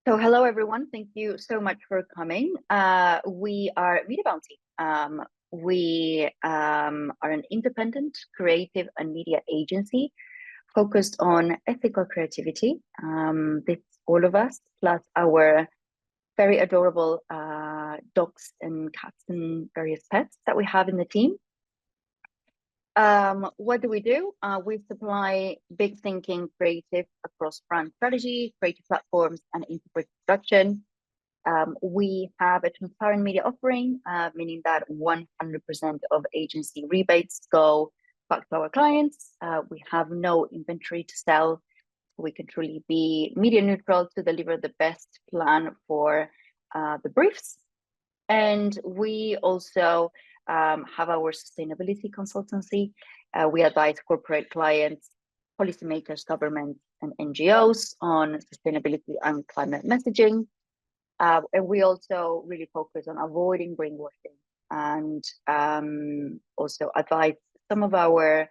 So hello, everyone. Thank you so much for coming. We are Media Bounty. We are an independent creative and media agency focused on ethical creativity. This all of us, plus our very adorable dogs and cats and various pets that we have in the team. What do? We supply big thinking creative across brand strategy, creative platforms, and integrated production. We have a transparent media offering, meaning that 100% of agency rebates go back to our clients. We have no inventory to sell. We can truly be media neutral to deliver the best plan for the briefs. And we also have our sustainability consultancy. We advise corporate clients, policymakers, governments, and NGOs on sustainability and climate messaging. And we also really focus on avoiding greenwashing and also advise some of our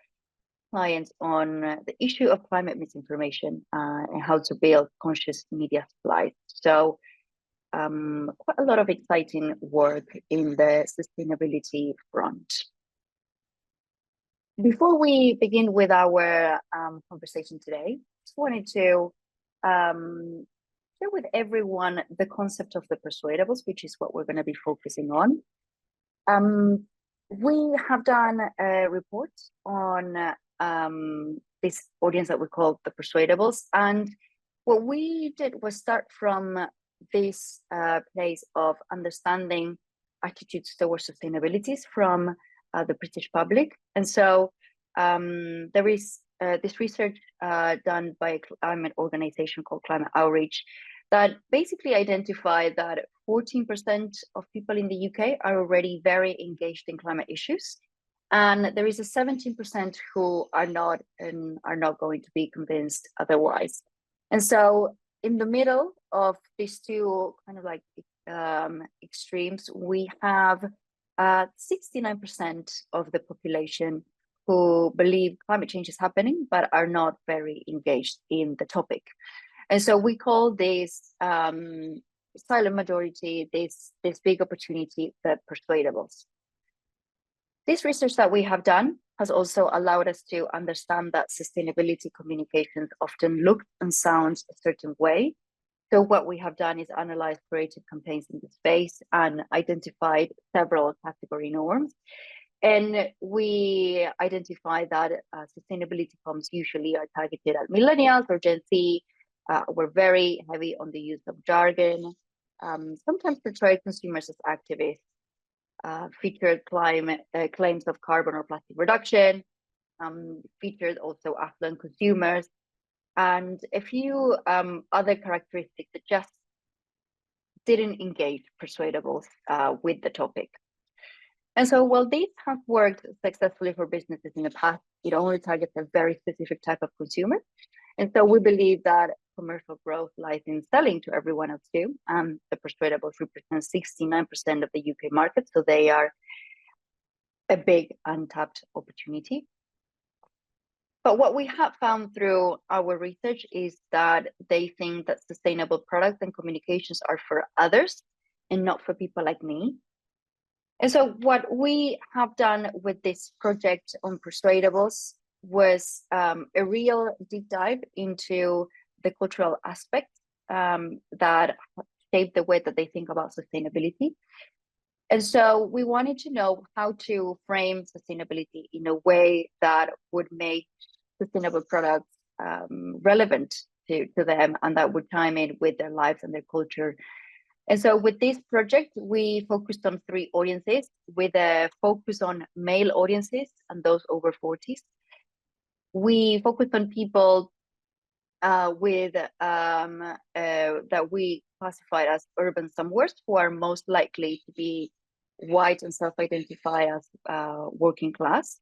clients on the issue of climate misinformation and how to build conscious media supplies. So quite a lot of exciting work in the sustainability front. Before we begin with our conversation today, just wanted to share with everyone the concept of the Persuadables, which is what we're going to be focusing on. We have done a report on this audience that we call the Persuadables. And what we did was start from this place of understanding attitudes towards sustainability from the British public. And so there is this research done by a climate organization called Climate Outreach that basically identified that 14% of people in the UK are already very engaged in climate issues. And there is a 17% who are not and are not going to be convinced otherwise. And so in the middle of these two kind of like extremes, we have 69% of the population who believe climate change is happening, but are not very engaged in the topic. And so we call this silent majority, this big opportunity, the Persuadables. This research that we have done has also allowed us to understand that sustainability communications often look and sound a certain way. So what we have done is analyze creative campaigns in the space and identified several category norms. And we identify that sustainability comms usually are targeted at millennials or Gen Z. We're very heavy on the use of jargon, sometimes portray consumers as activists, featured climate claims of carbon or plastic reduction, featured also affluent consumers, and a few other characteristics that just didn't engage Persuadables with the topic. And so while these have worked successfully for businesses in the past, it only targets a very specific type of consumer. And so we believe that commercial growth lies in selling to everyone else too. The Persuadables represent 69% of the UK market, so they are a big untapped opportunity. But what we have found through our research is that they think that sustainable products and communications are for others and not for people like me. And so what we have done with this project on Persuadables was a real deep dive into the cultural aspects that shape the way that they think about sustainability. And so we wanted to know how to frame sustainability in a way that would make sustainable products relevant to them and that would time in with their lives and their culture. And so with this project, we focused on 3 audiences with a focus on male audiences and those over 40s. We focused on people with that we classified as urban somewheres who are most likely to be white and self-identify as working class.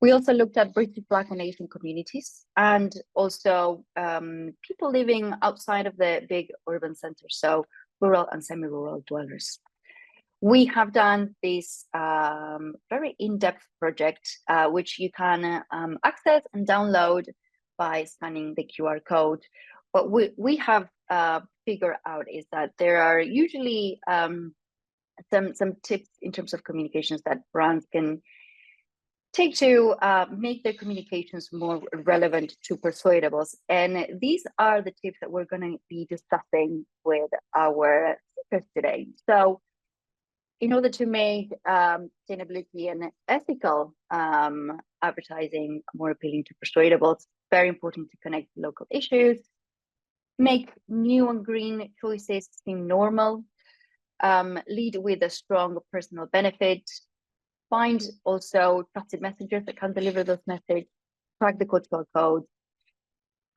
We also looked at British Black and Asian communities and also people living outside of the big urban centers, so rural and semi-rural dwellers. We have done this very in-depth project, which you can access and download by scanning the QR code. But we have figure out is that there are usually some tips in terms of communications that brands can take to make their communications more relevant to Persuadables. And these are the tips that we're going to be discussing with our speakers today. So in order to make sustainability and ethical advertising more appealing to Persuadables, it's very important to connect local issues, make new and green choices seem normal, lead with a strong personal benefit, find also trusted messengers that can deliver those messages, track the cultural code.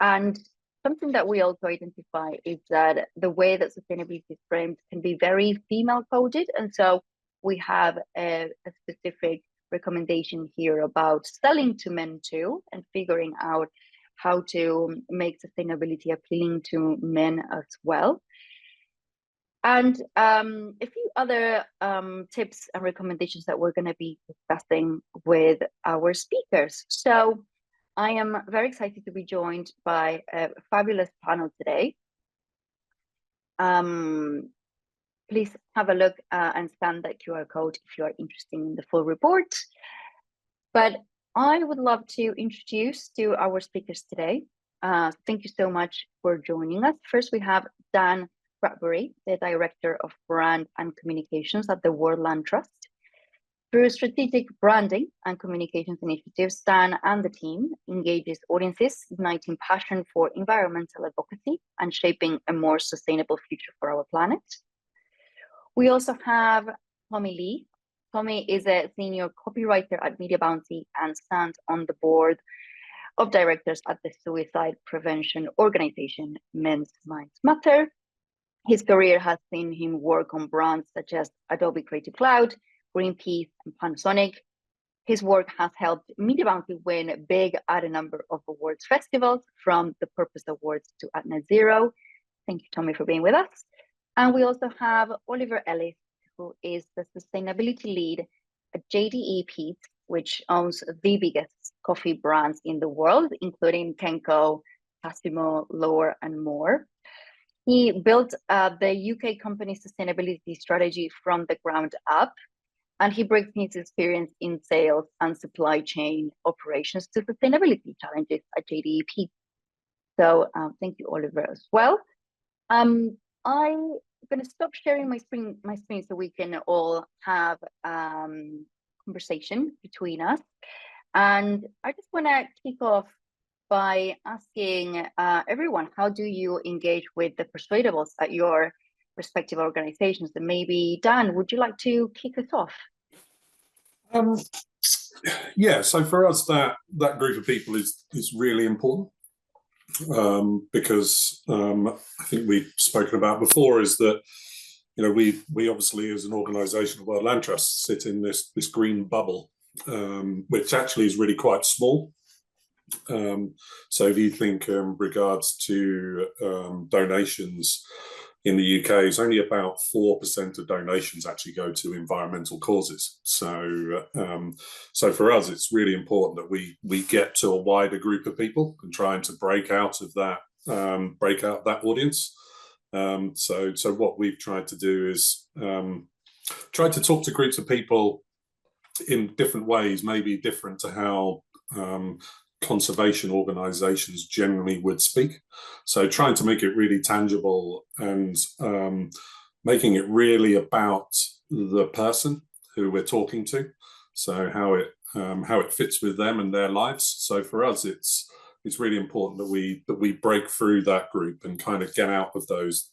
And something that we also identify is that the way that sustainability is framed can be very female coded. And so we have a specific recommendation here about selling to men too, and figuring out how to make sustainability appealing to men as well. And a few other tips and recommendations that we're going to be discussing with our speakers. So I am very excited to be joined by a fabulous panel today. Please have a look and scan that QR code if you are interested in the full report. But I would love to introduce to our speakers today. Thank you so much for joining us. First, we have Dan Bradbury, the Director of Brand and Communications at the World Land Trust. Through strategic branding and communications initiatives, Dan and the team engages audiences, igniting passion for environmental advocacy and shaping a more sustainable future for our planet. We also have Tommy Lee. Tommy is a senior copywriter at Media Bounty and stands on the board of directors at the suicide prevention organization Men's Minds Matter. His career has seen him work on brands such as Adobe Creative Cloud, Greenpeace, and Panasonic. His work has helped Media Bounty win big at a number of awards festivals, from the Purpose Awards to at Net Zero. Thank you, Tommy, for being with us. And we also have Oliver Ellis, who is the sustainability lead at JDE Peet's, which owns the biggest coffee brands in the world, including Kenco, Tassimo, Lower, and more. He built the UK company sustainability strategy from the ground up, and he brings his experience in sales and supply chain operations to sustainability challenges at JDE Peet's. So thank you, Oliver, as well. I'm going to stop sharing my screen so we can all have conversation between us. And I just want to kick off by asking everyone, how do you engage with the Persuadables at your respective organizations? And maybe Dan, would you like to kick us off? Yeah, so for us, that group of people is really important, because I think we've spoken about before is that, you know, we obviously as an organisation, World Land Trust, sit in this green bubble, which actually is really quite small. So if you think regards to donations in the UK, it's only about 4% of donations actually go to environmental causes. So so for us, it's really important that we get to a wider group of people and trying to break out of that audience. So what we've tried to do is try to talk to groups of people in different ways, maybe different to how conservation organizations generally would speak. So trying to make it really tangible and making it really about the person who we're talking to, so how it fits with them and their lives. So for us, it's really important that we break through that group and kind of get out of those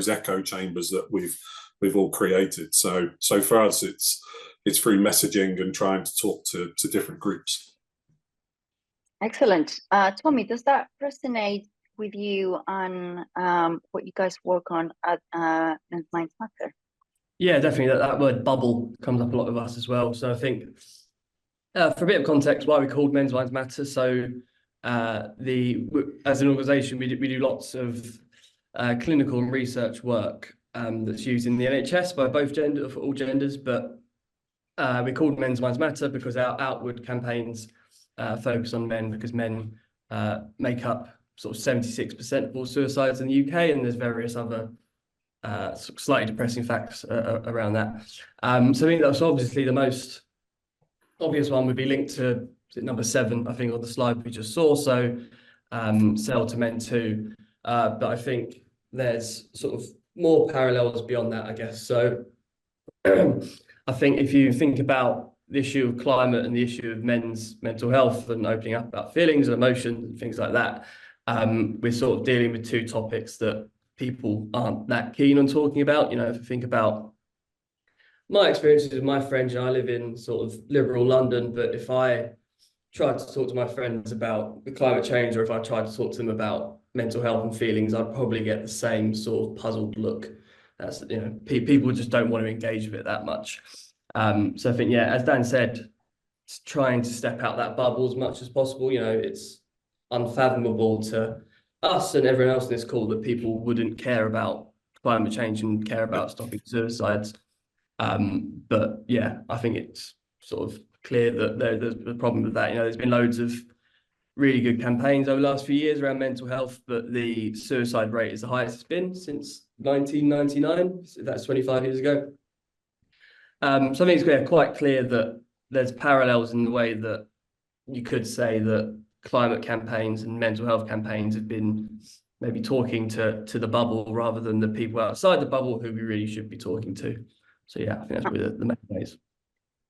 echo chambers that we've all created. So for us, it's through messaging and trying to talk to different groups. Excellent. Tommy, does that resonate with you on what you guys work on at Men's Minds Matter? Yeah, definitely. That word bubble comes up a lot with us as well. So I think for a bit of context, why we called Men's Minds Matter. So as an organisation, we do lots of clinical and research work that's used in the NHS by for all genders. But we called Men's Minds Matter because our outward campaigns focus on men, because men make up sort of 76% of all suicides in the UK, and there's various other slightly depressing facts around that. So I think that's obviously the most obvious one would be linked to number 7, I think, on the slide we just saw. So sell to men too. But I think there's sort of more parallels beyond that, I guess. So I think if you think about the issue of climate and the issue of men's mental health and opening up about feelings and emotions and things like that, we're sort of dealing with 2 topics that people aren't that keen on talking about. You know, if you think about my experiences with my friends, I live in sort of liberal London, but if I tried to talk to my friends about the climate change, or if I tried to talk to them about mental health and feelings, I'd probably get the same sort of puzzled look. That's, you know, people just don't want to engage with it that much. So I think, yeah, as Dan said, trying to step out that bubble as much as possible. You know, it's unfathomable to us and everyone else in this call that people wouldn't care about climate change and care about stopping suicides. But yeah, I think it's sort of clear that there's a problem with that. You know, there's been loads of really good campaigns over the last few years around mental health, but the suicide rate is the highest it's been since 1999. So that's 25 years ago. So I think it's quite clear that there's parallels in the way that you could say that climate campaigns and mental health campaigns have been maybe talking to the bubble rather than the people outside the bubble who we really should be talking to. So yeah, I think that's really the main ways.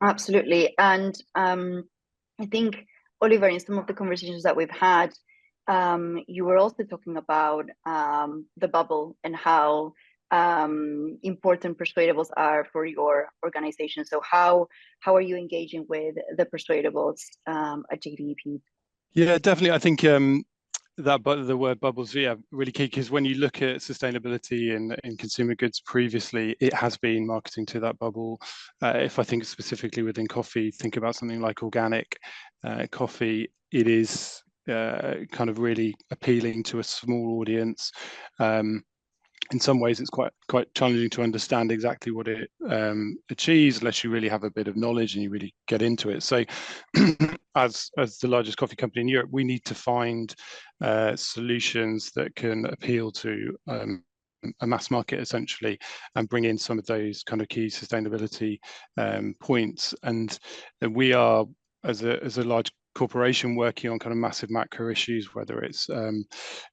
Absolutely. And I think, Oliver, in some of the conversations that we've had, you were also talking about the bubble and how important Persuadables are for your organization. So how are you engaging with the Persuadables at JDEP? Yeah, definitely. I think the word bubbles, yeah, really key, because when you look at sustainability in consumer goods previously, it has been marketing to that bubble. If I think specifically within coffee, think about something like organic coffee, it is kind of really appealing to a small audience. In some ways, it's quite challenging to understand exactly what it achieves unless you really have a bit of knowledge and you really get into it. So, as the largest coffee company in Europe, we need to find solutions that can appeal to a mass market essentially, and bring in some of those kind of key sustainability points. And we are, as a large corporation, working on kind of massive macro issues, whether it's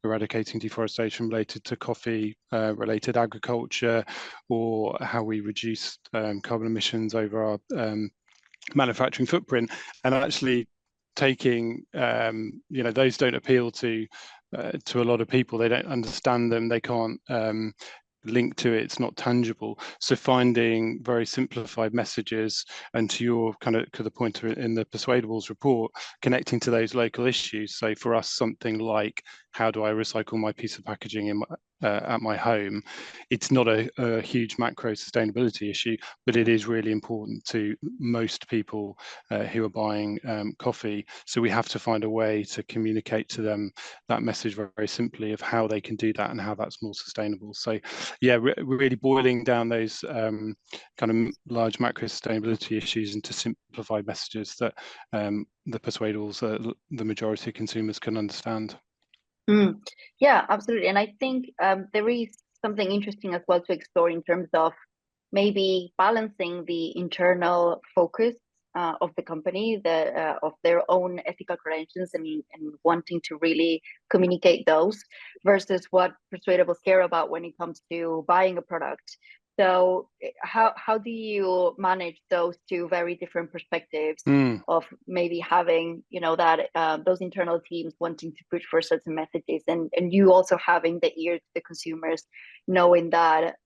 eradicating deforestation related to coffee, related agriculture, or how we reduce carbon emissions over our manufacturing footprint. And actually taking, you know, those don't appeal to a lot of people. They don't understand them. They can't link to it. It's not tangible. So finding very simplified messages, and to your kind of to the point in the Persuadables report, connecting to those local issues. So for us, something like, how do I recycle my piece of packaging in at my home? It's not a huge macro sustainability issue, but it is really important to most people who are buying coffee. So we have to find a way to communicate to them that message very, very simply of how they can do that and how that's more sustainable. So yeah, really boiling down those kind of large macro sustainability issues into simplified messages that the Persuadables, the majority of consumers can understand. Yeah, absolutely. And I think there is something interesting as well to explore in terms of maybe balancing the internal focus of the company, of their own ethical credentials, and wanting to really communicate those, versus what Persuadables care about when it comes to buying a product. So how do you manage those 2 very different perspectives of maybe having, you know, that those internal teams wanting to push for certain messages, and you also having the ear to the consumers, knowing that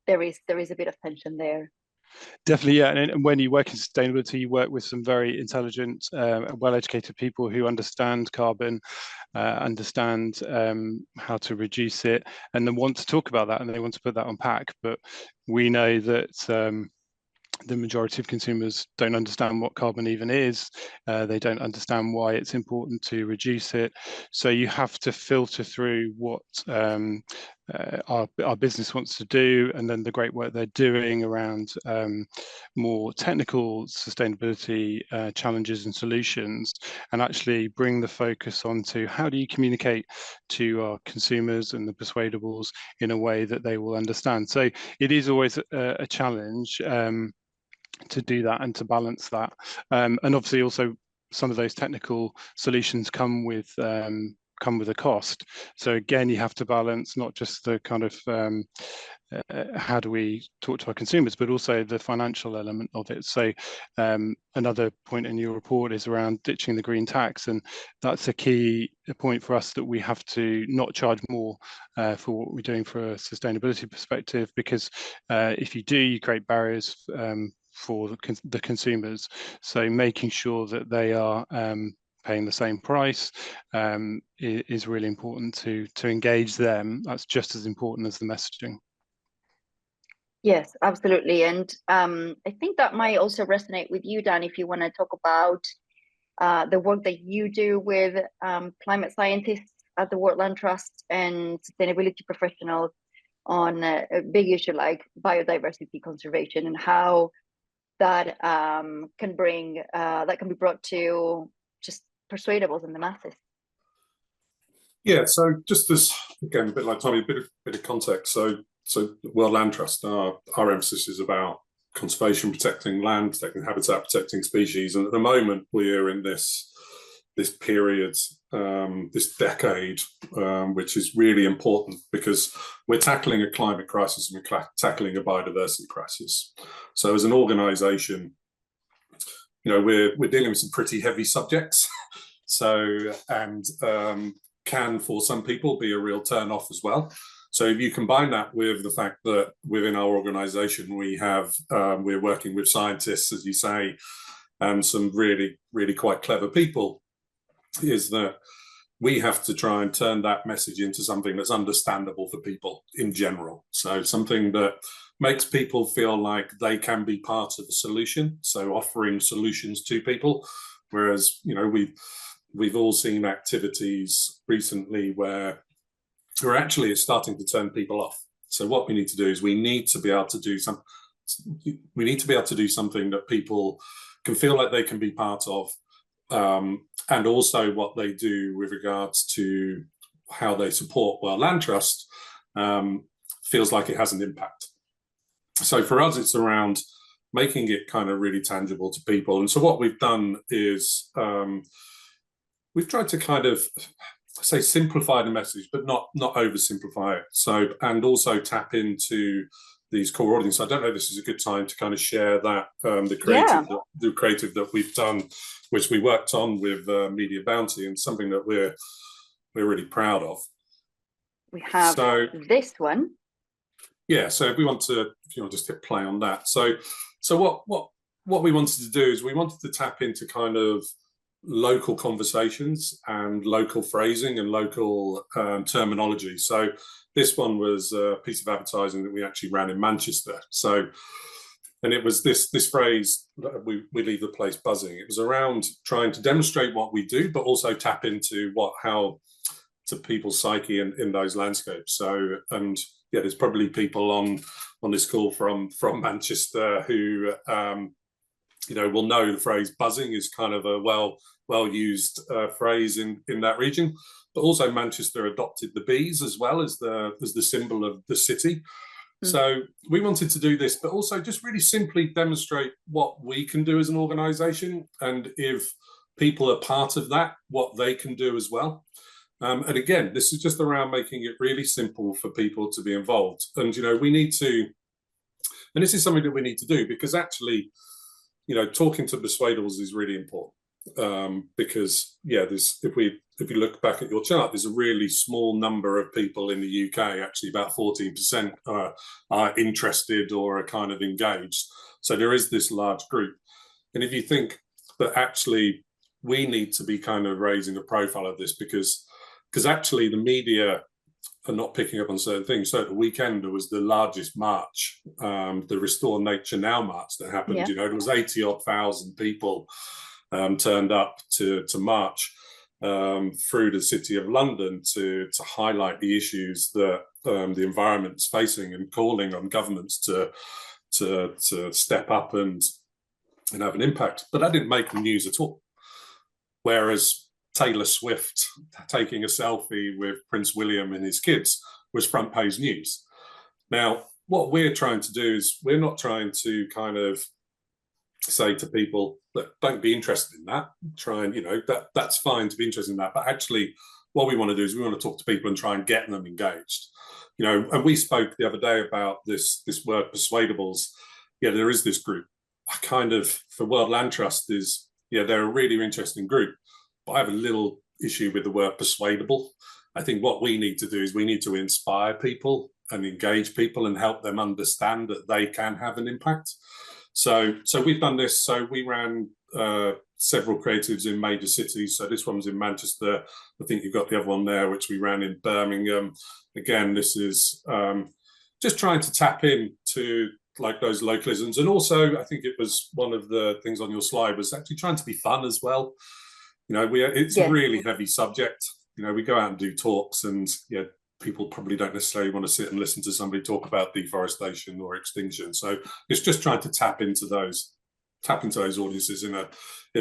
there is a bit of tension there? Definitely, yeah. And when you work in sustainability, you work with some very intelligent, well-educated people who understand carbon, understand how to reduce it, and then want to talk about that, and they want to put that on pack. But we know that the majority of consumers don't understand what carbon even is. They don't understand why it's important to reduce it. So you have to filter through what our business wants to do, and then the great work they're doing around more technical sustainability challenges and solutions, and actually bring the focus onto how do you communicate to our consumers and the Persuadables in a way that they will understand. So it is always a challenge to do that and to balance that, and obviously also some of those technical solutions come with a cost. So again, you have to balance not just the kind of how do we talk to our consumers, but also the financial element of it. So another point in your report is around ditching the green tax, and that's a key point for us, that we have to not charge more for what we're doing for a sustainability perspective, because if you do, you create barriers for the consumers. So making sure that they are paying the same price is really important to engage them. That's just as important as the messaging. Yes, absolutely. And I think that might also resonate with you, Dan, if you want to talk about the work that you do with climate scientists at the World Land Trust and sustainability professionals on a big issue like biodiversity conservation, and how that can be brought to just Persuadables and the masses. Yeah, so just as, again, a bit like Tommy, a bit of context. So World Land Trust, our emphasis is about conservation, protecting land, protecting habitat, protecting species. And at the moment, we're in this period, this decade, which is really important because we're tackling a climate crisis and we're tackling a biodiversity crisis. So as an organisation, we're dealing with some pretty heavy subjects. So, and can for some people be a real turn off as well. So if you combine that with the fact that within our organisation we're working with scientists, as you say, and some really, really quite clever people, is that we have to try and turn that message into something that's understandable for people in general. So something that makes people feel like they can be part of the solution. So offering solutions to people, whereas we've all seen activities recently where we're actually starting to turn people off. So what we need to do is we need to be able to do something that people can feel like they can be part of, and also what they do with regards to how they support World Land Trust feels like it has an impact. So for us, it's around making it kind of really tangible to people. And so what we've done is we've tried to kind of say simplify the message, but not oversimplify it. So, and also tap into these core audience. I don't know if this is a good time to kind of share that the creative that we've done, which we worked on with Media Bounty, and something that we're really proud of. We have this one. Yeah, so if you want to just hit play on that. So what we wanted to do is we wanted to tap into kind of local conversations and local phrasing and local terminology. So this one was a piece of advertising that we actually ran in Manchester. So, and it was this phrase, we leave the place buzzing. It was around trying to demonstrate what we do, but also tap into how to people's psyche in those landscapes. So, and yeah, there's probably people on this call from Manchester who will know the phrase buzzing is kind of a well used phrase in that region. But also Manchester adopted the bees as well as the symbol of the city. So we wanted to do this, but also just really simply demonstrate what we can do as an organisation, and if people are part of that, what they can do as well. And again, this is just around making it really simple for people to be involved. And we need to, and this is something that we need to do, because actually, talking to Persuadables is really important. Because if you look back at your chart, there's a really small number of people in the UK, actually about 14% are interested or are kind of engaged. So there is this large group. And if you think that actually we need to be kind of raising the profile of this, because actually the media are not picking up on certain things. So at the weekend, there was the largest march, the Restore Nature Now march that happened. Yeah. There was 80-odd thousand people turned up to march through the City of London to highlight the issues that the environment's facing, and calling on governments to step up and have an impact. But that didn't make the news at all. Whereas Taylor Swift taking a selfie with Prince William and his kids was front page news. Now, what we're trying to do is we're not trying to kind of say to people, look, don't be interested in that. Try and, that's fine to be interested in that. But actually, what we want to do is we want to talk to people and try and get them engaged. And we spoke the other day about this word Persuadables. Yeah, there is this group. I kind of, for World Land Trust is, they're a really interesting group. But I have a little issue with the word persuadable. I think what we need to do is we need to inspire people and engage people and help them understand that they can have an impact. So we've done this. So we ran several creatives in major cities. So this one was in Manchester. I think you've got the other one there, which we ran in Birmingham. Again, this is just trying to tap into like those localisms. And also, I think it was one of the things on your slide was actually trying to be fun as well. It's a really heavy subject. We go out and do talks, and people probably don't necessarily want to sit and listen to somebody talk about deforestation or extinction. So it's just trying to tap into those audiences in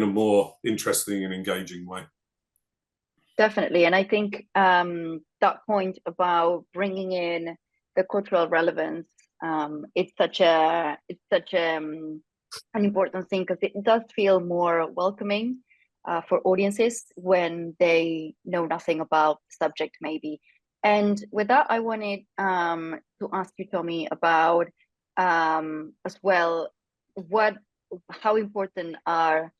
a more interesting and engaging way. Definitely. And I think that point about bringing in the cultural relevance, it's such an important thing, because it does feel more welcoming for audiences when they know nothing about the subject, maybe. And with that, I wanted to ask you, Tommy, about as well, how important are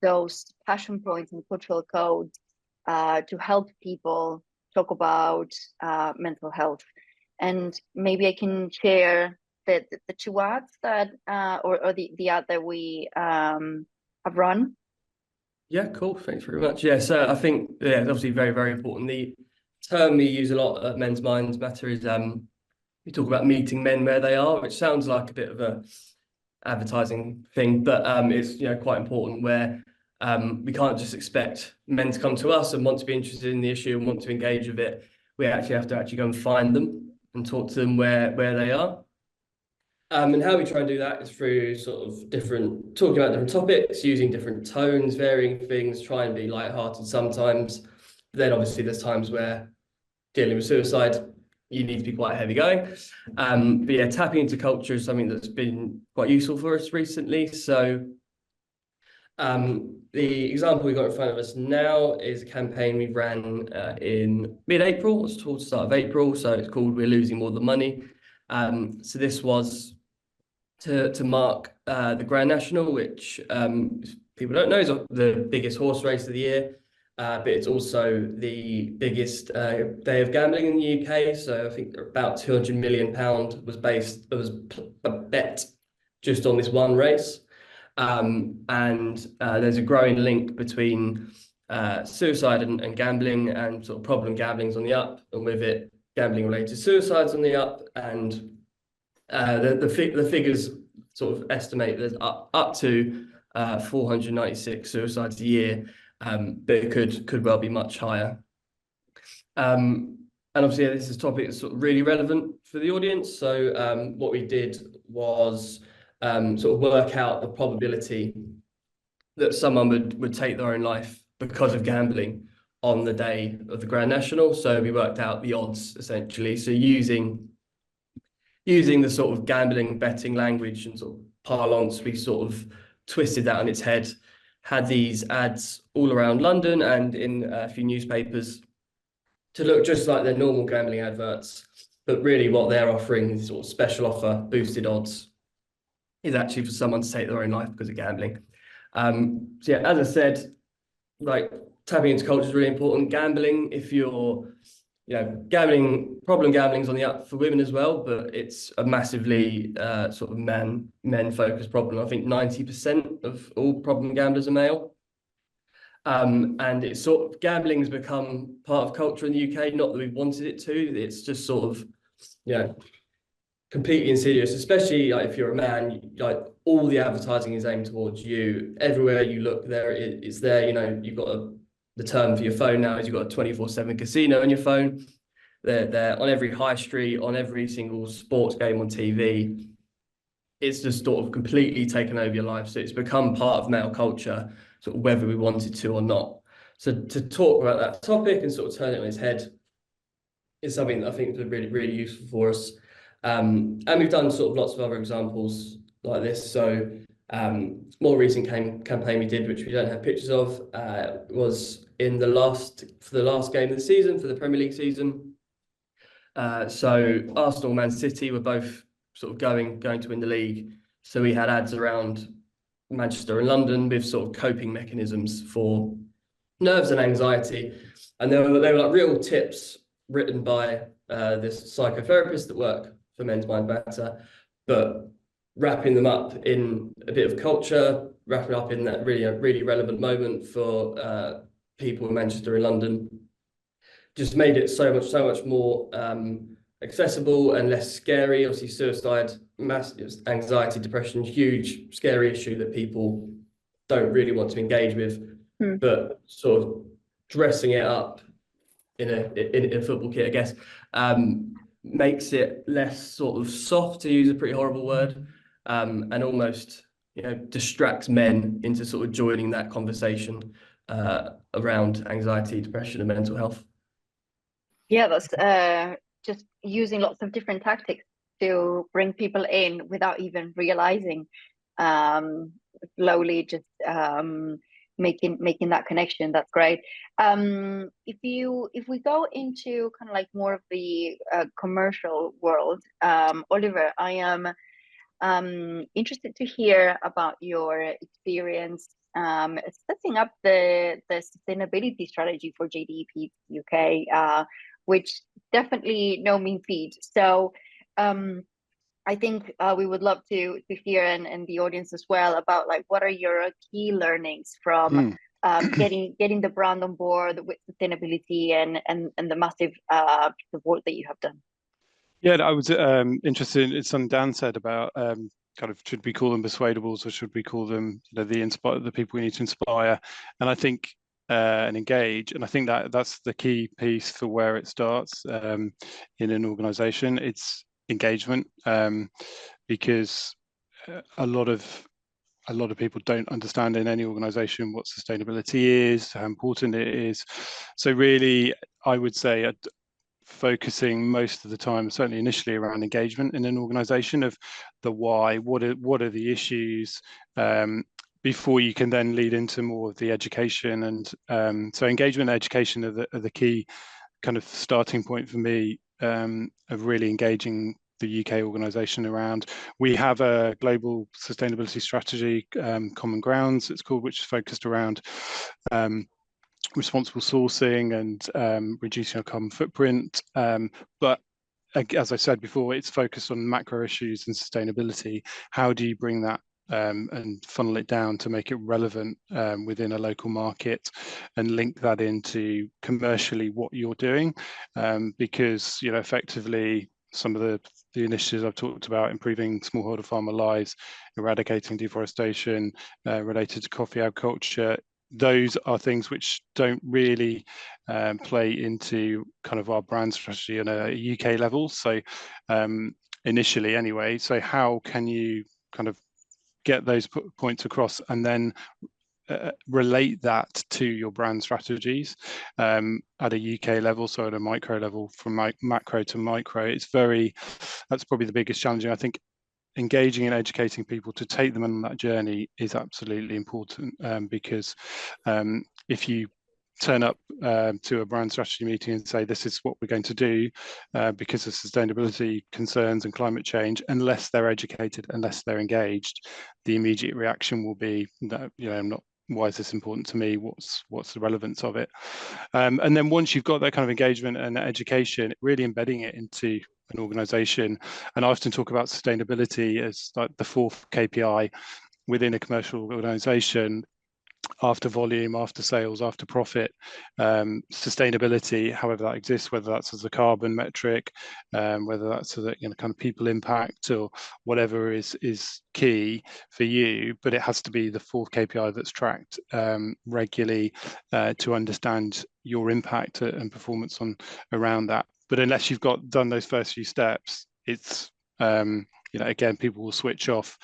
those passion points and cultural codes to help people talk about mental health? And maybe I can share the two ads that or the ad that we have run. Yeah, cool. Thanks very much. Yeah, so I think it's obviously very, very important. The term we use a lot at Men's Minds Matter is we talk about meeting men where they are, which sounds like a bit of a advertising thing, but it's quite important, where we can't just expect men to come to us and want to be interested in the issue and want to engage with it. We actually have to go and find them and talk to them where they are. And how we try and do that is through sort of talking about different topics, using different tones, varying things, try and be lighthearted sometimes. But then obviously there's times where dealing with suicide, you need to be quite heavy going. But yeah, tapping into culture is something that's been quite useful for us recently. So the example we got in front of us now is a campaign we ran in mid-April, it's towards the start of April. So it's called We're Losing More Than Money. So this was to mark the Grand National, which people don't know is the biggest horse race of the year, but it's also the biggest day of gambling in the UK. So I think about £200 million was bet just on this one race. And there's a growing link between suicide and gambling, and sort of problem gambling's on the up, and with it, gambling related suicides on the up. And the figures sort of estimate there's up to 496 suicides a year, but it could well be much higher. And obviously, this is a topic that's sort of really relevant for the audience. So what we did was sort of work out the probability that someone would take their own life because of gambling on the day of the Grand National. So we worked out the odds, essentially. So using the sort of gambling betting language and sort of parlance, we sort of twisted that on its head, had these ads all around London and in a few newspapers to look just like their normal gambling adverts, but really what they're offering is sort of special offer, boosted odds, is actually for someone to take their own life because of gambling. So yeah, as I said, like, tapping into culture is really important. Gambling, if you're, problem gambling's on the up for women as well, but it's a massively sort of men-focused problem. I think 90% of all problem gamblers are male. And it's sort of, gambling has become part of culture in the UK, not that we wanted it to. It's just sort of, completely insidious, especially like if you're a man, like all the advertising is aimed towards you. Everywhere you look, it's there. You've got the term for your phone now is you've got a 24/7 casino on your phone. They're on every high street, on every single sports game on TV. It's just sort of completely taken over your life. So it's become part of male culture, sort of whether we wanted to or not. So to talk about that topic and sort of turn it on its head is something that I think is really, really useful for us. And we've done sort of lots of other examples like this. So more recent campaign we did, which we don't have pictures of, was in for the last game of the season, for the Premier League season. So Arsenal, Man City were both sort of going to win the league. So we had ads around Manchester and London with sort of coping mechanisms for nerves and anxiety. And they were like real tips written by this psychotherapist that work for Men's Mind Matter, but wrapping them up in a bit of culture, wrapping up in that really relevant moment for people in Manchester and London. Just made it so much more accessible and less scary. Obviously, suicide, massive anxiety, depression, huge, scary issue that people don't really want to engage with. But sort of dressing it up in a football kit, I guess, makes it less sort of soft, to use a pretty horrible word, and almost, distracts men into sort of joining that conversation around anxiety, depression, and mental health. Yeah, that's just using lots of different tactics to bring people in without even realizing. Slowly, just making that connection. That's great. If we go into kind of like more of the commercial world, Oliver, I am interested to hear about your experience setting up the sustainability strategy for JDE UK, which definitely no mean feat. So I think we would love to hear, and the audience as well, about like what are your key learnings from getting the brand on board with sustainability and the massive support that you have done. Yeah, I was interested in something Dan said about kind of, should we call them persuadables or should we call them the people we need to inspire, and I think and engage, and I think that's the key piece for where it starts in an organization. It's engagement, because a lot of people don't understand in any organization what sustainability is, how important it is. So really, I would say focusing most of the time, certainly initially, around engagement in an organization, of the why, what are the issues, before you can then lead into more of the education. And so engagement and education are the key kind of starting point for me, of really engaging the UK organisation around. We have a global sustainability strategy, Common Grounds it's called, which is focused around responsible sourcing and reducing our carbon footprint. But as I said before, it's focused on macro issues and sustainability. How do you bring that and funnel it down to make it relevant within a local market, and link that into commercially what you're doing? Because effectively, some of the initiatives I've talked about, improving smallholder farmer lives, eradicating deforestation, related to coffee agriculture, those are things which don't really play into kind of our brand strategy on a UK level. So initially anyway, so how can you kind of get those points across and then relate that to your brand strategies at a UK level, so at a micro level, from macro to micro? That's probably the biggest challenge. I think engaging and educating people to take them on that journey is absolutely important, because if you turn up to a brand strategy meeting and say this is what we're going to do because of sustainability concerns and climate change, unless they're educated, unless they're engaged, the immediate reaction will be that, I'm not, why is this important to me? What's the relevance of it? And then once you've got that kind of engagement and education, really embedding it into an organization. And I often talk about sustainability as like the fourth KPI within a commercial organization, after volume, after sales, after profit. Sustainability, however that exists, whether that's as a carbon metric, whether that's as a kind of people impact, or whatever is key for you, but it has to be the fourth KPI that's tracked regularly to understand your impact and performance around that. but unless you've done those first few steps, it's again, people will switch off.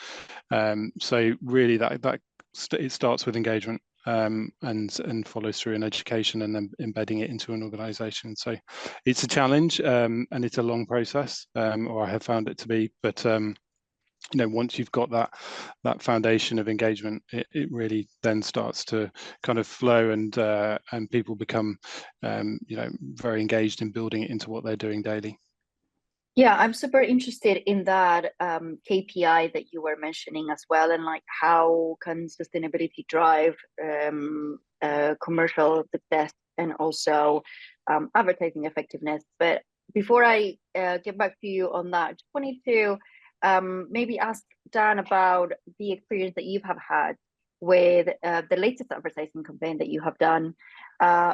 So really, it starts with engagement, and follows through in education, and then embedding it into an organisation. So it's a challenge, and it's a long process, or I have found it to be. But once you've got that foundation of engagement, it really then starts to kind of flow, and people become very engaged in building it into what they're doing daily. Yeah, I'm super interested in that KPI that you were mentioning as well, and like how can sustainability drive commercial success and also advertising effectiveness. But before I get back to you on that, just wanted to maybe ask Dan about the experience that you have had with the latest advertising campaign that you have done.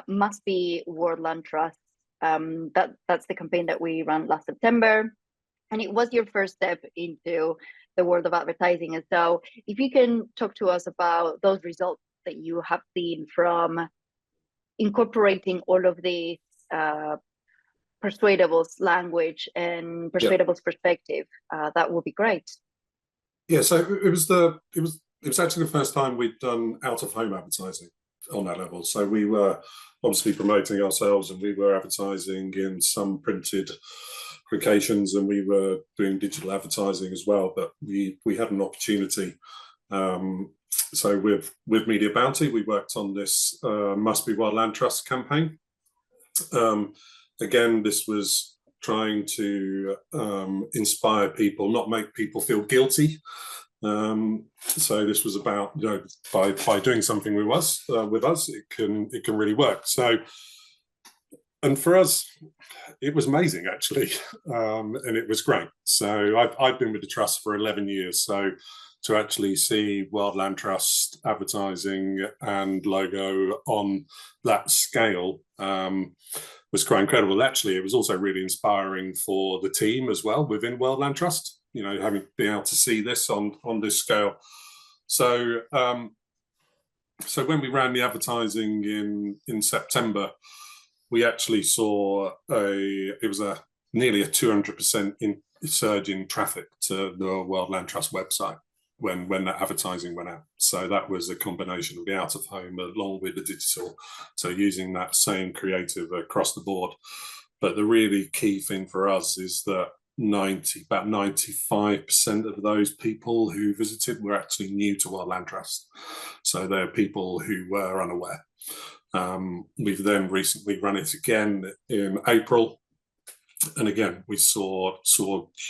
Must be World Land Trust. That's the campaign that we ran last September, and it was your first step into the world of advertising. And so if you can talk to us about those results that you have seen from incorporating all of these Persuadables language and Persuadables perspective, that would be great. Yeah, so it was actually the first time we'd done out of home advertising on that level. So we were obviously promoting ourselves, and we were advertising in some printed locations, and we were doing digital advertising as well. But we had an opportunity. So with Media Bounty, we worked on this Must Be World Land Trust campaign. Again, this was trying to inspire people, not make people feel guilty. So this was about, by doing something with us, it can really work. So, and for us, it was amazing actually, and it was great. So I've been with the trust for 11 years. So to actually see World Land Trust advertising and logo on that scale was quite incredible. Actually, it was also really inspiring for the team as well within World Land Trust. Having been able to see this on this scale. So so when we ran the advertising in September, we actually saw nearly a 200% surge in traffic to the World Land Trust website when that advertising went out. So that was a combination of the out of home along with the digital. So using that same creative across the board. But the really key thing for us is that about 95% of those people who visited were actually new to World Land Trust. So they're people who were unaware. We've then recently run it again in April. And again, we saw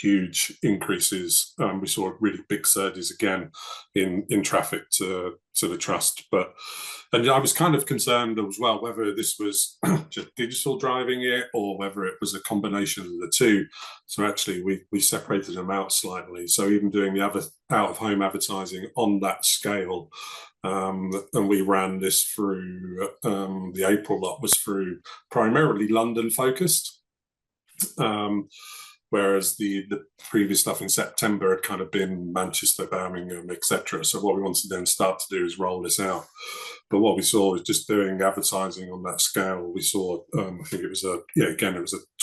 huge increases. We saw really big surges again in traffic to the trust. And I was kind of concerned as well whether this was just digital driving it or whether it was a combination of the two. So actually, we separated them out slightly. So even doing the other out-of-home advertising on that scale, and we ran this through the April lot was through primarily London focused. Whereas the previous stuff in September had kind of been Manchester, Birmingham, etc. So what we wanted to then start to do is roll this out. But what we saw was just doing advertising on that scale. We saw, I think it was a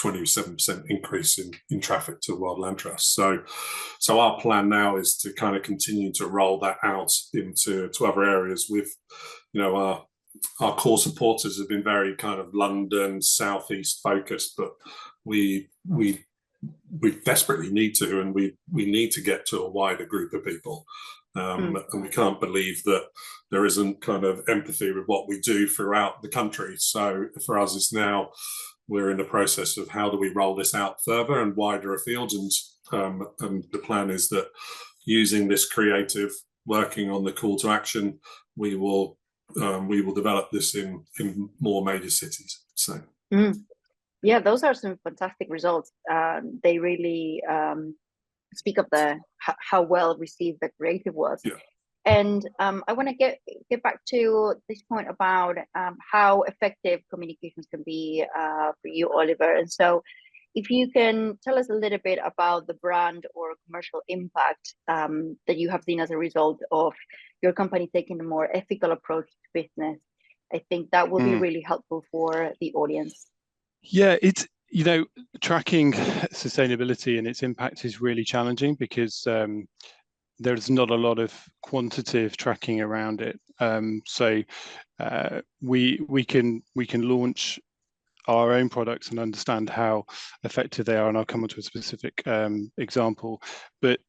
27% increase in traffic to World Land Trust. So our plan now is to kind of continue to roll that out into other areas with, our core supporters have been very kind of London, Southeast focused, but we desperately need to, and we need to get to a wider group of people. And we can't believe that there isn't kind of empathy with what we do throughout the country. So for us, it's now we're in the process of how do we roll this out further and wider afield. And the plan is that using this creative, working on the call to action, we will develop this in more major cities. So. Yeah, those are some fantastic results. They really speak of how well received the creative was. Yeah. And I want to get back to this point about how effective communications can be for you, Oliver. And so if you can tell us a little bit about the brand or commercial impact that you have seen as a result of your company taking a more ethical approach to business, I think that will be really helpful for the audience. Yeah, You know, tracking sustainability and its impact is really challenging because there's not a lot of quantitative tracking around it. We can launch our own products and understand how effective they are, and I'll come on to a specific example. But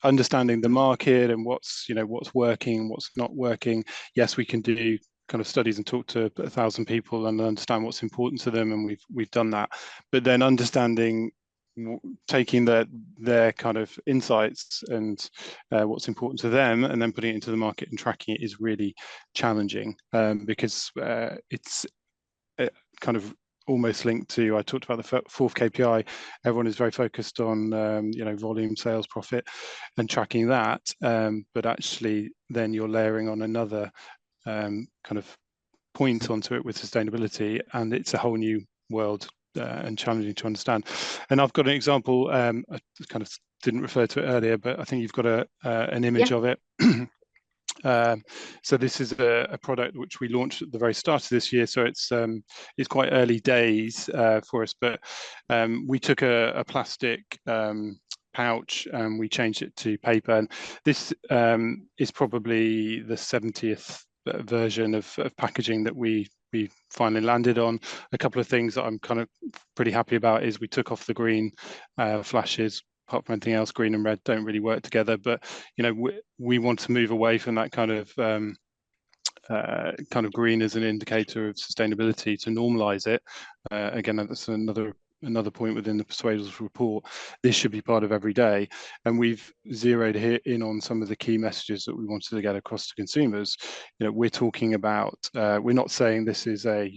understanding the market and what's working and what's not working, yes, we can do kind of studies and talk to 1,000 people and understand what's important to them, and we've done that. But then understanding, taking their kind of insights and what's important to them, and then putting it into the market and tracking it is really challenging, because it's kind of almost linked to, I talked about the fourth KPI. Everyone is very focused on volume, sales, profit, and tracking that, but actually then you're layering on another kind of point onto it with sustainability, and it's a whole new world and challenging to understand. And I've got an example. I kind of didn't refer to it earlier, but I think you've got an image of it. So this is a product which we launched at the very start of this year. So it's quite early days for us, but we took a plastic pouch and we changed it to paper. And this is probably the 70th version of packaging that we finally landed on. A couple of things that I'm kind of pretty happy about is we took off the green flashes. Apart from anything else, green and red don't really work together. But we want to move away from that kind of green as an indicator of sustainability, to normalize it. Again, that's another point within the Persuadables report. This should be part of every day, and we've zeroed in on some of the key messages that we wanted to get across to consumers. We're talking about, we're not saying this is a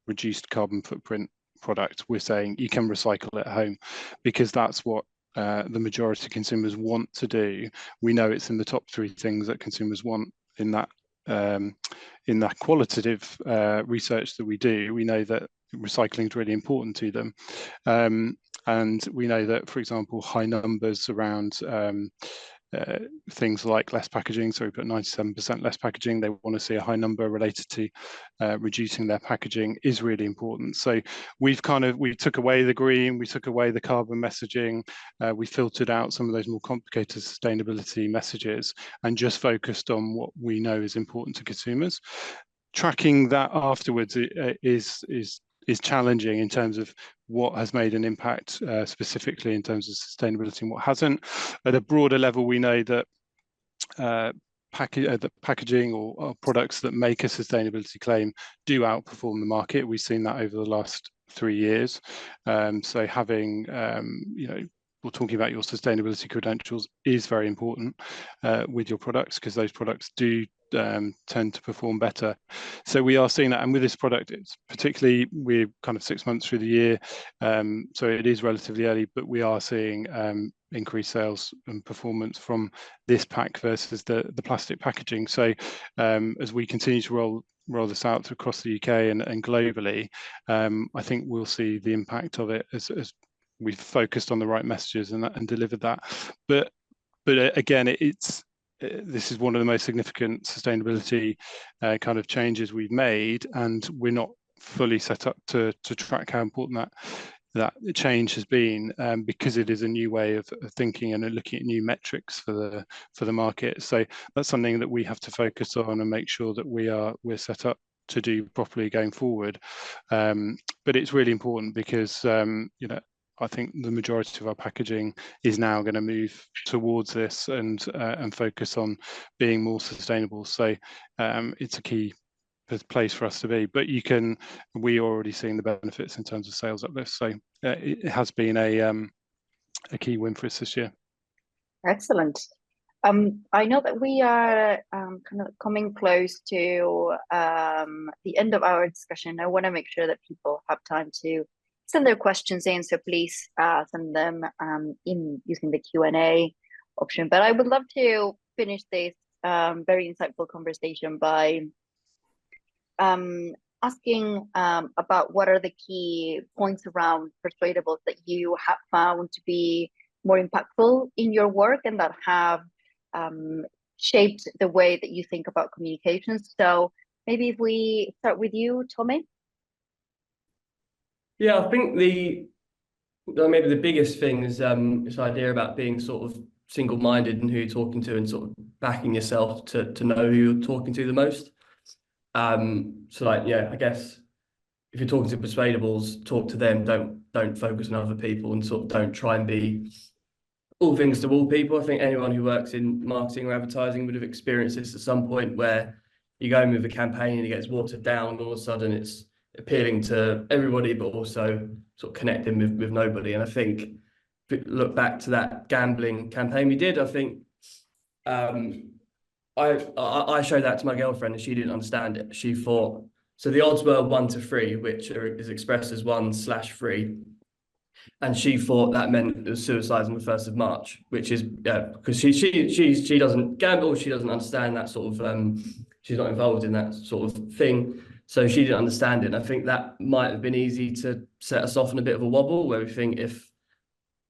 reduced carbon footprint product. We're saying you can recycle at home, because that's what the majority of consumers want to do. We know it's in the top 3 things that consumers want in that qualitative research that we do. We know that recycling is really important to them, and we know that, for example, high numbers around things like less packaging, so we put 97% less packaging. They want to see a high number related to reducing their packaging is really important. So we took away the green, we took away the carbon messaging, we filtered out some of those more complicated sustainability messages and just focused on what we know is important to consumers. Tracking that afterwards is challenging in terms of what has made an impact, specifically in terms of sustainability and what hasn't. At a broader level, we know that the packaging or products that make a sustainability claim do outperform the market. We've seen that over the last 3 years. So having, we're talking about your sustainability credentials is very important with your products, because those products do tend to perform better. So we are seeing that, and with this product, it's particularly, we're kind of 6 months through the year, so it is relatively early, but we are seeing increased sales and performance from this pack versus the plastic packaging. So as we continue to roll this out across the UK and globally, I think we'll see the impact of it as we've focused on the right messages and delivered that. But again, this is one of the most significant sustainability kind of changes we've made, and we're not fully set up to track how important that change has been, because it is a new way of thinking and looking at new metrics for the market. So that's something that we have to focus on and make sure that we're set up to do properly going forward. But it's really important because I think the majority of our packaging is now going to move towards this and focus on being more sustainable. So it's a key place for us to be. But we're already seeing the benefits in terms of sales uplift. So it has been a key win for us this year. Excellent. I know that we are kind of coming close to the end of our discussion. I want to make sure that people have time to send their questions in, so please send them in using the Q&A option. But I would love to finish this very insightful conversation by asking about what are the key points around Persuadables that you have found to be more impactful in your work and that have shaped the way that you think about communications. So maybe if we start with you, Tommy. Yeah, I think the Maybe the biggest thing is this idea about being sort of single-minded in who you're talking to and sort of backing yourself to know who you're talking to the most. So like, yeah, I guess if you're talking to Persuadables, talk to them. Don't focus on other people, and sort of don't try and be all things to all people. I think anyone who works in marketing or advertising would have experienced this at some point, where you go in with a campaign and it gets watered down. All of a sudden, it's appealing to everybody, but also sort of connecting with nobody. And I think if you look back to that gambling campaign we did, I think I showed that to my girlfriend and she didn't understand it. She thought, so the odds were 1 to 3, which is expressed as 1/3. And she thought that meant it was suicide on the 1st of March, which is because she doesn't gamble, she doesn't understand that sort of she's not involved in that sort of thing. So she didn't understand it. And I think that might have been easy to set us off in a bit of a wobble, where we think if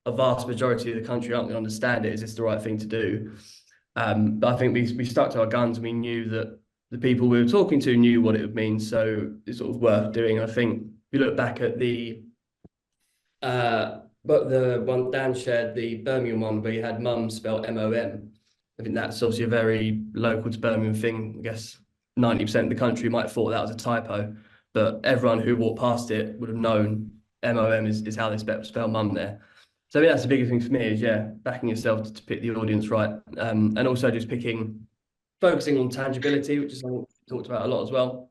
a vast majority of the country aren't going to understand it, is this the right thing to do? But I think we stuck to our guns, and we knew that the people we were talking to knew what it would mean. So it's sort of worth doing. And I think if you look back at but the one Dan shared, the Birmingham one, where you had mum spelled MOM. I think that's obviously a very local to Birmingham thing. I guess 90% of the country might have thought that was a typo, but everyone who walked past it would have known MOM is how they spell mum there. So I think that's the biggest thing for me, is backing yourself to pick the audience right, and also just focusing on tangibility, which is something we talked about a lot as well.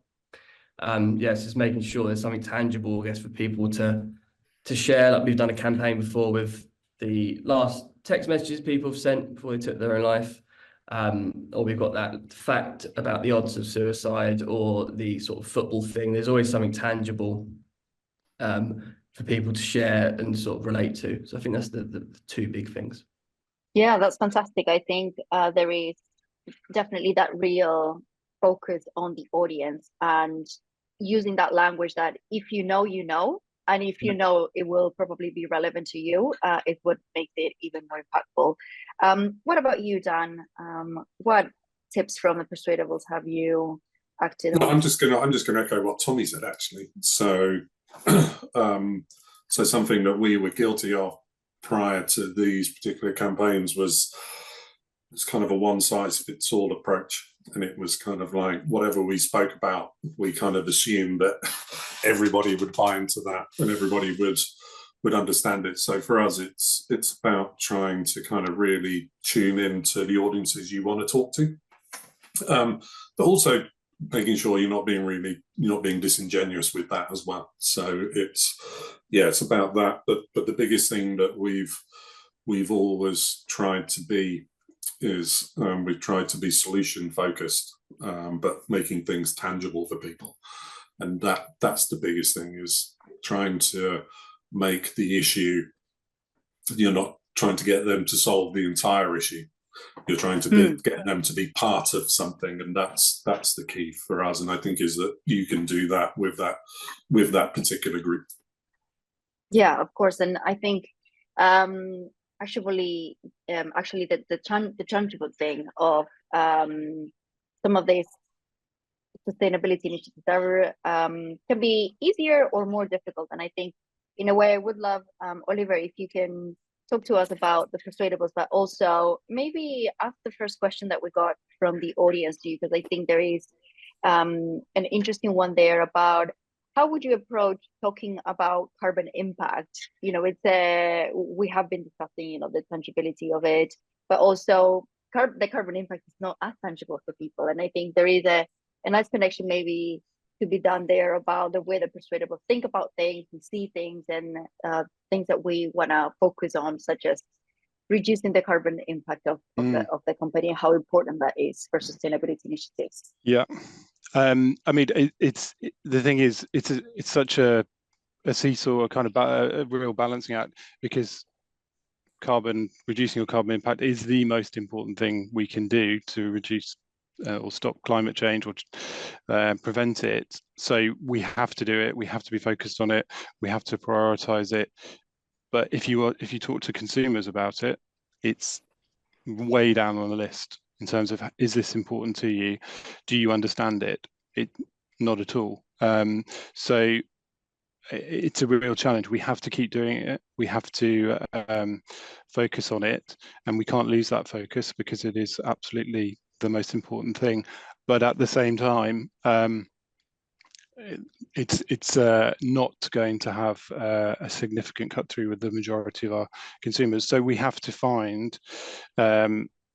It's just making sure there's something tangible, I guess, for people to share. Like we've done a campaign before with the last text messages people have sent before they took their own life, or we've got that fact about the odds of suicide, or the sort of football thing. There's always something tangible for people to share and sort of relate to. So I think that's the two big things. Yeah, that's fantastic. I think there is definitely that real focus on the audience, and using that language that if you know, you know, and if you know it will probably be relevant to you, it would make it even more impactful. What about you, Dan? What tips from the Persuadables have you acted on? I'm just gonna echo what Tommy said, actually. So so something that we were guilty of prior to these particular campaigns was it's kind of a one-size-fits-all approach, and it was kind of like whatever we spoke about, we kind of assumed that everybody would buy into that and everybody would understand it. So for us, it's about trying to kind of really tune into the audiences you want to talk to, but also making sure you're not being disingenuous with that as well. So it's about that. But the biggest thing that we've always tried to be is we've tried to be solution focused, but making things tangible for people. And that's the biggest thing, is trying to make the issue, you're not trying to get them to solve the entire issue. You're trying to get them to be part of something, and that's the key for us. And I think is that you can do that with that particular group. Yeah, of course. And I think actually the tangible thing of some of these sustainability initiatives are can be easier or more difficult. And I think in a way I would love, Oliver, if you can talk to us about the Persuadables, but also maybe ask the first question that we got from the audience to you, because I think there is an interesting one there about how would you approach talking about carbon impact? You know, we have been discussing, you know, the tangibility of it, but also the carbon impact is not as tangible for people. And I think there is a nice connection maybe to be done there about the way the Persuadables think about things and see things, and things that we want to focus on, such as reducing the carbon impact of the company, and how important that is for sustainability initiatives. Yeah. I mean, the thing is, it's such a seesaw, a kind of a real balancing act, because reducing your carbon impact is the most important thing we can do to reduce or stop climate change, or prevent it. So we have to do it. We have to be focused on it. We have to prioritize it. But if you talk to consumers about it, it's way down on the list in terms of, is this important to you? Do you understand it? Not at all. So it's a real challenge. We have to keep doing it. We have to focus on it, and we can't lose that focus because it is absolutely the most important thing. But at the same time, it's not going to have a significant cut through with the majority of our consumers. So we have to find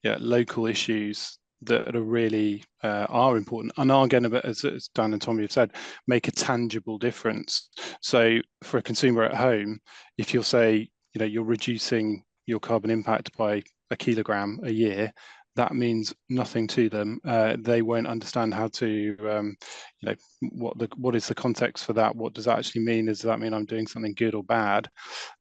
local issues that are really are important and are going to, as Dan and Tommy have said, make a tangible difference. So for a consumer at home, if you'll say, you're reducing your carbon impact by 1 kilogram a year, that means nothing to them. They won't understand how to, what is the context for that? What does that actually mean? Does that mean I'm doing something good or bad?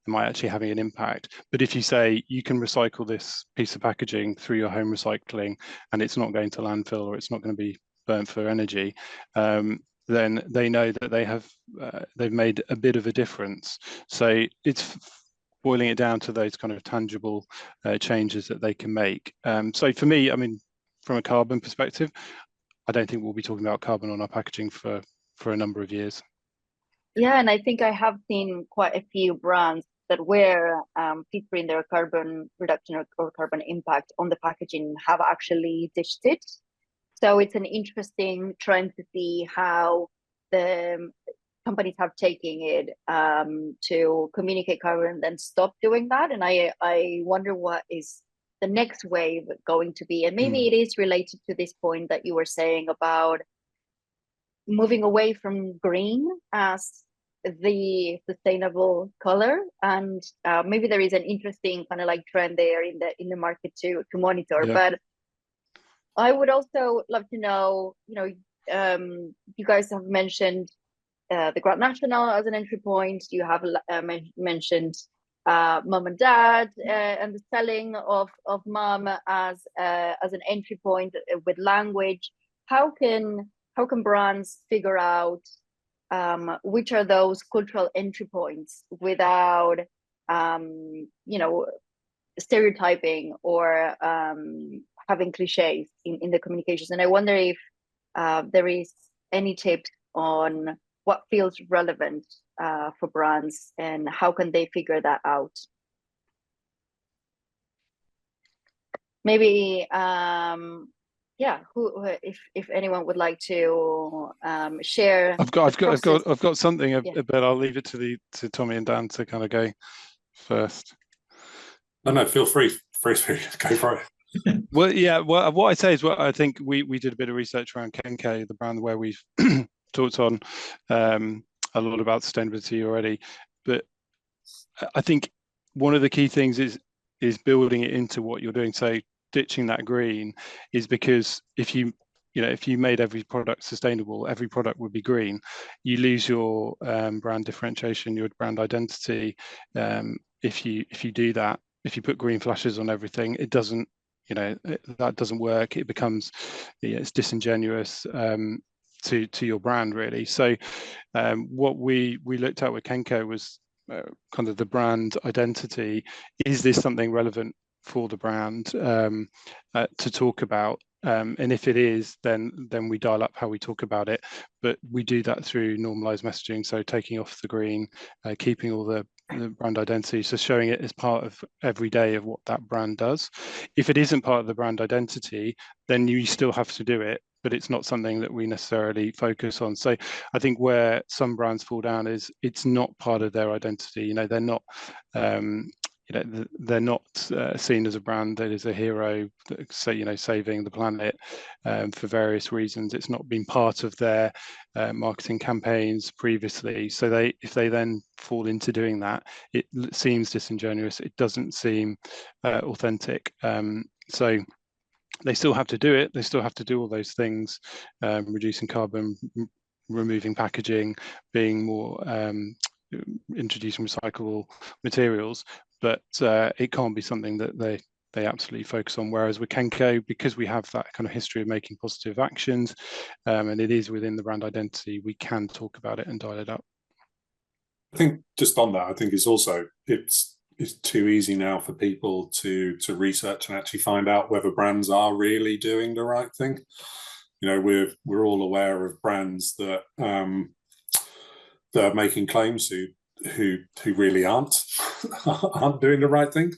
Am I actually having an impact? But if you say you can recycle this piece of packaging through your home recycling and it's not going to landfill or it's not going to be burnt for energy, then they know that they've made a bit of a difference. So it's boiling it down to those kind of tangible changes that they can make. So for me, I mean, from a carbon perspective, I don't think we'll be talking about carbon on our packaging for a number of years. Yeah, and I think I have seen quite a few brands that were featuring their carbon reduction or carbon impact on the packaging have actually ditched it. So it's an interesting trend to see how the companies have taken it to communicate carbon and then stop doing that. And I wonder what is the next wave going to be. And maybe it is related to this point that you were saying about moving away from green as the sustainable color, and maybe there is an interesting kind of like trend there in the market to monitor. Yeah. But I would also love to know, you guys have mentioned the Grand National as an entry point. You have mentioned mom and dad and the selling of mom as an entry point with language. How can brands figure out which are those cultural entry points without stereotyping or having cliches in the communications? And I wonder if there is any tips on what feels relevant for brands and how can they figure that out. Maybe if anyone would like to share. I've got something, but I'll leave it to Tommy and Dan to kind of go first. No, feel free to go for it. Well, yeah. Well, what I say is, I think we did a bit of research around Kenke, the brand where we've talked on a lot about sustainability already. But I think one of the key things is building it into what you're doing. So ditching that green is because if you made every product sustainable, every product would be green. You lose your brand differentiation, your brand identity. If you do that, if you put green flashes on everything, it doesn't. That doesn't work. It becomes, it's disingenuous to your brand, really. So what we looked at with Kenke was kind of the brand identity. Is this something relevant for the brand to talk about? And if it is, then we dial up how we talk about it. But we do that through normalized messaging, so taking off the green, keeping all the brand identity, so showing it as part of every day of what that brand does. If it isn't part of the brand identity, then you still have to do it, but it's not something that we necessarily focus on. So I think where some brands fall down is it's not part of their identity. They're not they're not seen as a brand that is a hero, saving the planet for various reasons. It's not been part of their marketing campaigns previously. So if they then fall into doing that, it seems disingenuous. It doesn't seem authentic. So they still have to do it. They still have to do all those things, reducing carbon, removing packaging, being more introducing recyclable materials, but it can't be something that they absolutely focus on. Whereas with Kenke, because we have that kind of history of making positive actions, and it is within the brand identity, we can talk about it and dial it up. I think just on that, I think it's too easy now for people to research and actually find out whether brands are really doing the right thing. We're all aware of brands that that are making claims who really aren't doing the right thing.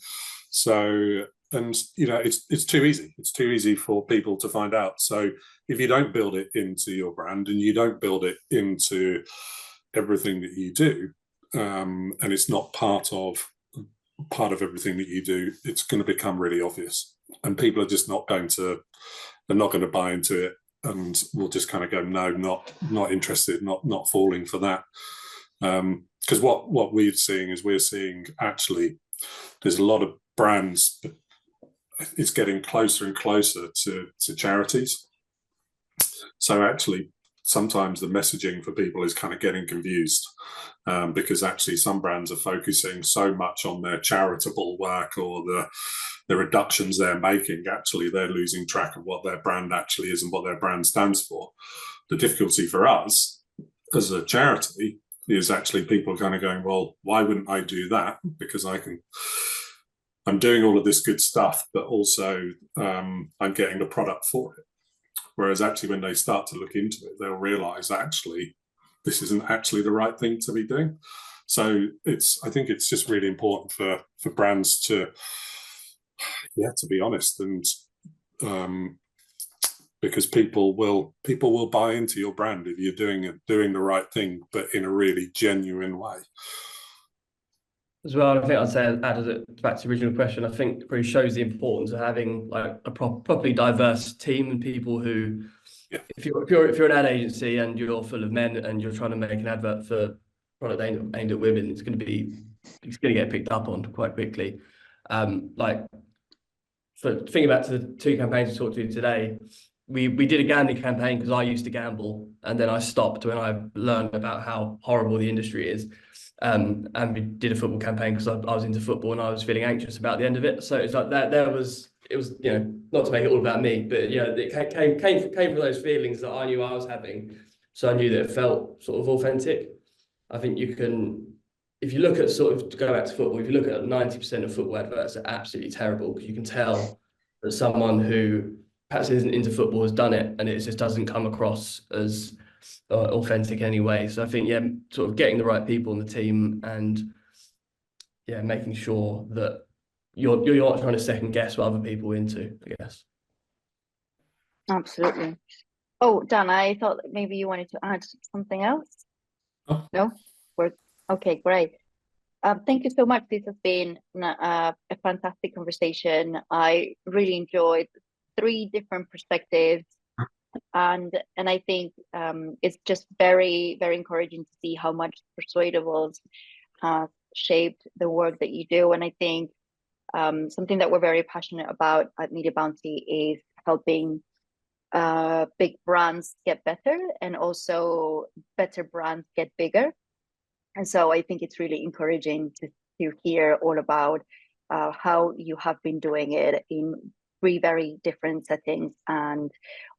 So, and it's too easy. It's too easy for people to find out. So if you don't build it into your brand and you don't build it into everything that you do, and it's not part of everything that you do, it's going to become really obvious, and people are just not going to buy into it, and will just kind of go, no, not interested, not falling for that. Because what we're seeing actually, there's a lot of brands, it's getting closer and closer to charities. So actually, sometimes the messaging for people is kind of getting confused, because actually some brands are focusing so much on their charitable work or the reductions they're making. Actually, they're losing track of what their brand actually is and what their brand stands for. The difficulty for us as a charity is actually people kind of going, well, why wouldn't I do that? Because I'm doing all of this good stuff, but also I'm getting the product for it. Whereas actually when they start to look into it, they'll realize actually this isn't actually the right thing to be doing. So I think it's just really important for brands to be honest, and because people will buy into your brand if you're doing the right thing, but in a really genuine way. As well, I think I'd say, added back to the original question, I think it really shows the importance of having like a properly diverse team and people who, if you're an ad agency and you're full of men and you're trying to make an advert for product aimed at women, it's going to get picked up on quite quickly. Like, for thinking back to the 2 campaigns we talked to today, we did a gambling campaign because I used to gamble, and then I stopped when I learned about how horrible the industry is. And we did a football campaign because I was into football and I was feeling anxious about the end of it. So it's like that. It was not to make it all about me, but it came from those feelings that I knew I was having. So I knew that it felt sort of authentic. I think you can, if you look at to go back to football, if you look at 90% of football adverts are absolutely terrible, because you can tell that someone who perhaps isn't into football has done it, and it just doesn't come across as authentic anyway. So I think sort of getting the right people in the team, and making sure that you're not trying to second guess what other people are into, I guess. Absolutely. Oh, Dan, I thought maybe you wanted to add something else. No? Okay, great. Thank you so much. This has been a fantastic conversation. I really enjoyed 3 different perspectives. And I think it's just very, very encouraging to see how much Persuadables has shaped the work that you do. And I think something that we're very passionate about at Media Bounty is helping big brands get better, and also better brands get bigger. And so I think it's really encouraging to hear all about how you have been doing it in 3 very different settings, and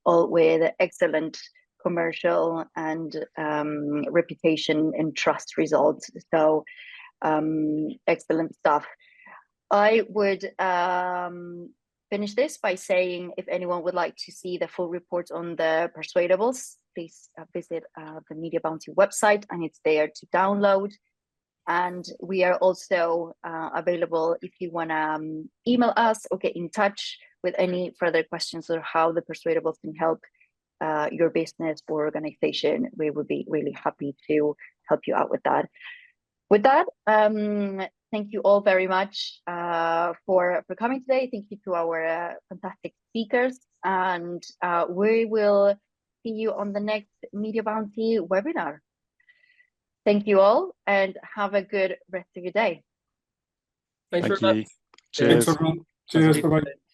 all with excellent commercial and reputation and trust results. So excellent stuff. I would finish this by saying, if anyone would like to see the full report on the Persuadables, please visit the Media Bounty website, and it's there to download. And we are also available if you want to email us or get in touch with any further questions or how the Persuadables can help your business or organization. We would be really happy to help you out with that. With that, thank you all very much for coming today. Thank you to our fantastic speakers, and we will see you on the next Media Bounty webinar. Thank you all, and have a good rest of your day. Thanks Thank very you. much. Cheers. Thanks, everyone. Cheers. Bye-bye.